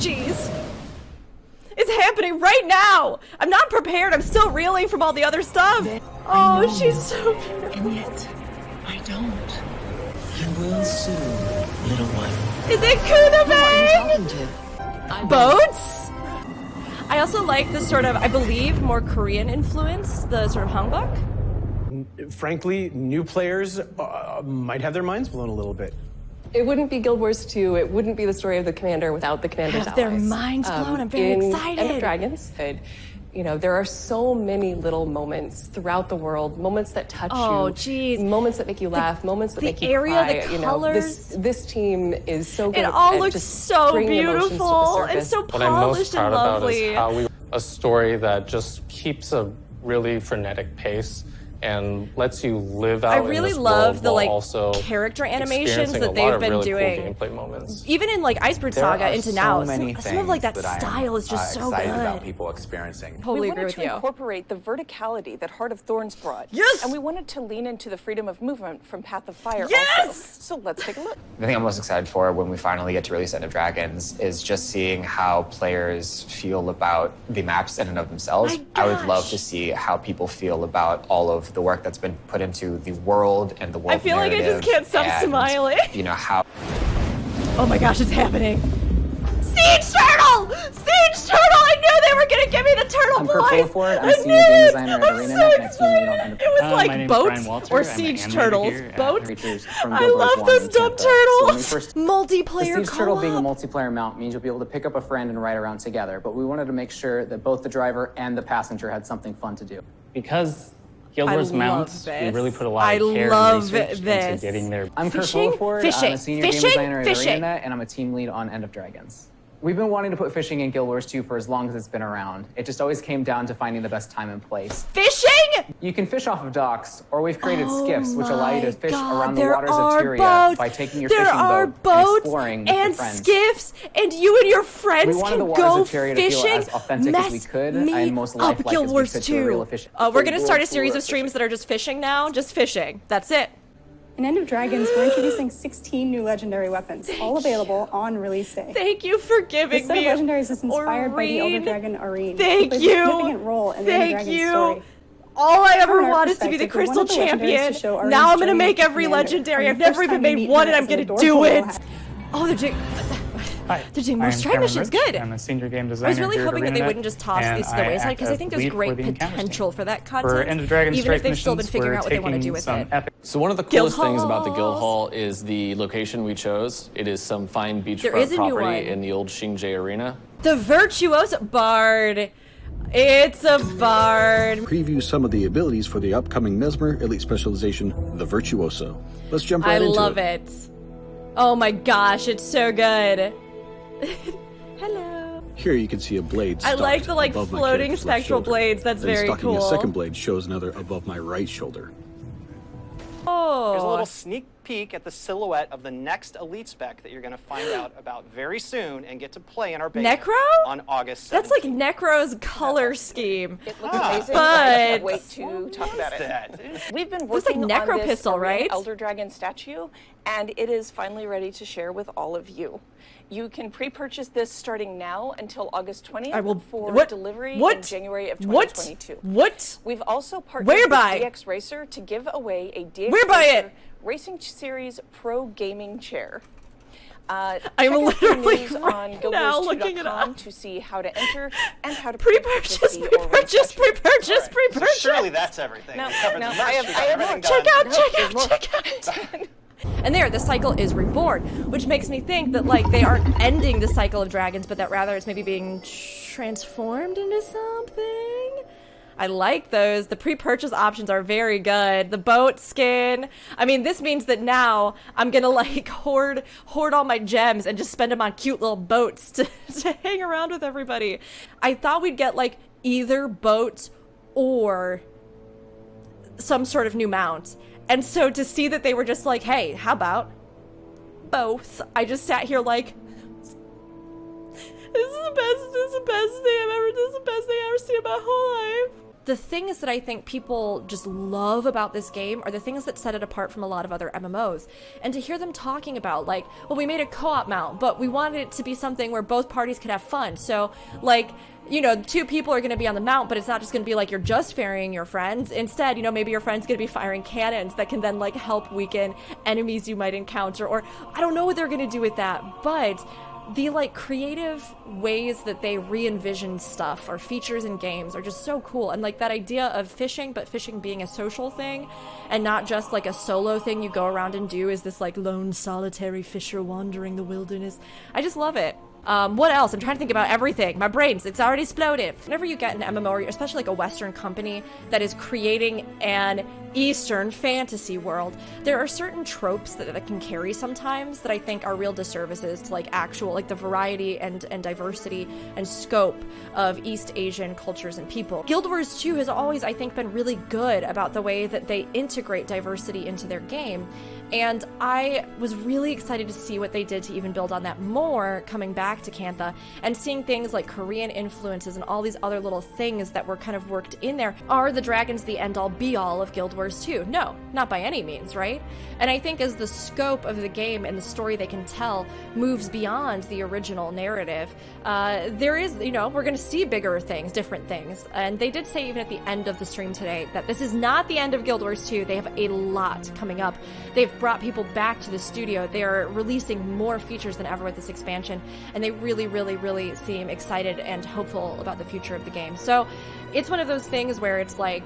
jeez. It's happening right now. I'm not prepared. I'm still reeling from all the other stuff. Oh, she's so beautiful. And yet, I don't. You will soon, little one. Is it Kunabang? Boats? I also like the sort of, I believe, more Korean influence, the sort of hanbok. Frankly, new players might have their minds blown a little bit. It wouldn't be Guild Wars 2, it wouldn't be the story of the commander without the commander's Have their allies. minds blown, I'm very excited. End of Dragons, you know, there are so many little moments throughout the world, moments that touch you, geez. moments that make you laugh, moments that make you area, cry. the you know, colors. this team is so good It at all looks just so bringing emotions to the beautiful and surface. so What I'm most polished and proud about lovely. is how a story that just keeps a really frenetic pace and lets you live out I in really this love world the while like also character animations experiencing that a lot they've of been really doing. cool gameplay moments. Even in like Iceberg There Saga are into so now, many some of like that things style is just so excited good. about people experiencing. Totally we agree wanted with to you. incorporate the verticality that Heart of Thorns brought. Yes! And we wanted to lean into the freedom of movement from Path of Fire Yes! also. So let's take a look. The thing I'm most excited for when we finally get to release End of Dragons is just seeing how players feel about the maps in and of themselves. I would love to see how people feel about all of the work that's been put into the world and the world I feel like I just can't stop and, smiling. You know, how... Oh my gosh, it's happening. Siege Turtle! Siege Turtle! I knew they were gonna give me the turtle I'm voice! Ford. I'm I senior knew game it! designer at I'm Arena, so and I team lead on excited! End of It was My like name's boats Brian Walter. or I'm an siege animator turtles. here at Boats? Creatures from I Guild Wars love 1 those in dumb Tampa. So when we turtles! first- Multiplayer The Siege Turtle being a co-op. multiplayer mount means you'll be able to pick up a friend and ride around together, but we wanted to make sure that both the driver and the passenger had something fun to do. Because Guild I Wars love mounts, we this. really put a lot I of care love and research this. into getting their... I'm Fishing? Ford. Fishing. I'm a senior Fishing? game designer at Fishing. Arena, and I'm a team lead on End of Dragons. We've been wanting to put fishing in Guild Wars 2 for as long as it's been around. It just always came down to finding the best time and place. Fishing? You can fish off of docks, or we've created skiffs, which allow you to fish God, around the there waters of are Tyria boats. by taking your There fishing are boat and boats exploring with your and friends. skiffs, and you and your friends We wanted the can waters go of Tyria to feel fishing. as authentic as we could Mess and most me up, lifelike Guild as we Wars could to a real 2. official. We're gonna start a series of streams that are just fishing now. Just fishing. That's it. In End of Dragons, we're introducing 16 new legendary weapons, all available on release day. Thank you for giving This set me of legendaries is inspired by the Elder Aurene. Dragon Arene. Thank It plays you. a significant role in the End of Thank Dragons you. story. All I From ever an art wanted to be the perspective, we Crystal wanted the legendaries Champion. to show Arene's Now I'm gonna journey make as a every commander. legendary. From I've the never first even time we made meet one, him and I'm as gonna an adorable do little it. hat. Oh, they're doing. Hi, They're doing I more am stride Cameron missions. Rich. Good. I'm a senior game I designer was really here at hoping that they Arena, wouldn't just toss and these to the wayside act because I as think there's lead great for the encounters team. potential for that For content. End of Dragons even if Strike they've still been missions, figuring we're out what they want to taking do with some it. epic... So one of the Guild coolest things about the Guild halls. Hall is the location we chose. It is some fine There beachfront is a new one. property in the old Xingje Arena. The Virtuoso Bard. It's a bard. Preview some of the abilities for the upcoming Mesmer Elite Specialization, the Virtuoso. Let's jump right I into love it. it. Oh my gosh, it's so good. Hello. Here you can see a blade I like stocked the above my floating character's left spectral shoulder. blades. That's Then very stocking cool. a second blade shows another above my right shoulder. Oh. Here's a little sneak peek at the silhouette of the next Elite spec that you're going to find out about very soon and get to play in our beta Necro? on August 7th. That's like Necro's color scheme. It looks amazing. But I can't wait to talk about it. We've been Looks like working Necro on this Pistol, Arena right? Elder Dragon statue, and it is finally ready to share with all of you. You can pre-purchase this starting now until August 20th for delivery in January of 2022. What? We've also partnered Whereby? with DX Racer to give away a DX Whereby Racer it? Racing Series Pro Gaming Chair. I'm check out the literally news right on now looking it GW2.com up. to see how to enter and how to Pre-purchase, pre-purchase. Surely that's everything. No, We covered no, the I have everything more. done. Check out. And there, the cycle is reborn, which makes me think that like they aren't ending the cycle of dragons, but that rather it's maybe being transformed into something. I like those. The pre-purchase options are very good. The boat skin. I mean, this means that now I'm gonna like hoard all my gems and just spend them on cute little boats to hang around with everybody. I thought we'd get like either boats or some sort of new mount. And so to see that they were just like, hey, how about both? I just sat here like, this is the best thing I've ever seen in my whole life. the things that I think people just love about this game are the things that set it apart from a lot of other MMOs. And to hear them talking about, like, well, we made a co-op mount, but we wanted it to be something where both parties could have fun. So, like, you know, 2 people are going to be on the mount, but it's not just going to be like you're just ferrying your friends. Instead, you know, maybe your friend's going to be firing cannons that can then, like, help weaken enemies you might encounter. Or I don't know what they're going to do with that, but the, like, creative ways that they re-envision stuff or features in games are just so cool. And, like, that idea of fishing, but fishing being a social thing and not just like a solo thing you go around and do as this, like, lone solitary fisher wandering the wilderness. I just love it. What else? I'm trying to think about everything. My brain's, it's already exploded. Whenever you get an MMO, or especially like a Western company that is creating an Eastern fantasy world, there are certain tropes that can carry sometimes that I think are real disservices to, like, actual, like, the variety and diversity and scope of East Asian cultures and people. Guild Wars 2 has always, I think, been really good about the way that they integrate diversity into their game. And I was really excited to see what they did to even build on that more coming back to Cantha, and seeing things like Korean influences and all these other little things that were kind of worked in there. Are the dragons the end-all be-all of Guild Wars 2? No, not by any means, right? And I think as the scope of the game and the story they can tell moves beyond the original narrative, there is, you know, we're going to see bigger things, different things. And they did say even at the end of the stream today that this is not the end of Guild Wars 2. They have a lot coming up. They've brought people back to the studio. They're releasing more features than ever with this expansion, and they really, really, really seem excited and hopeful about the future of the game. So it's one of those things where it's like,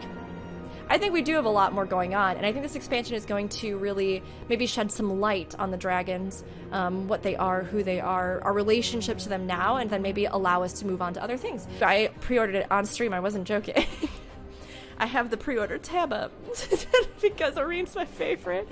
I think we do have a lot more going on, and I think this expansion is going to really maybe shed some light on the dragons, what they are, who they are, our relationship to them now, and then maybe allow us to move on to other things. I pre-ordered it on stream, I wasn't joking. I have the pre-order tab up because Oreen's my favorite.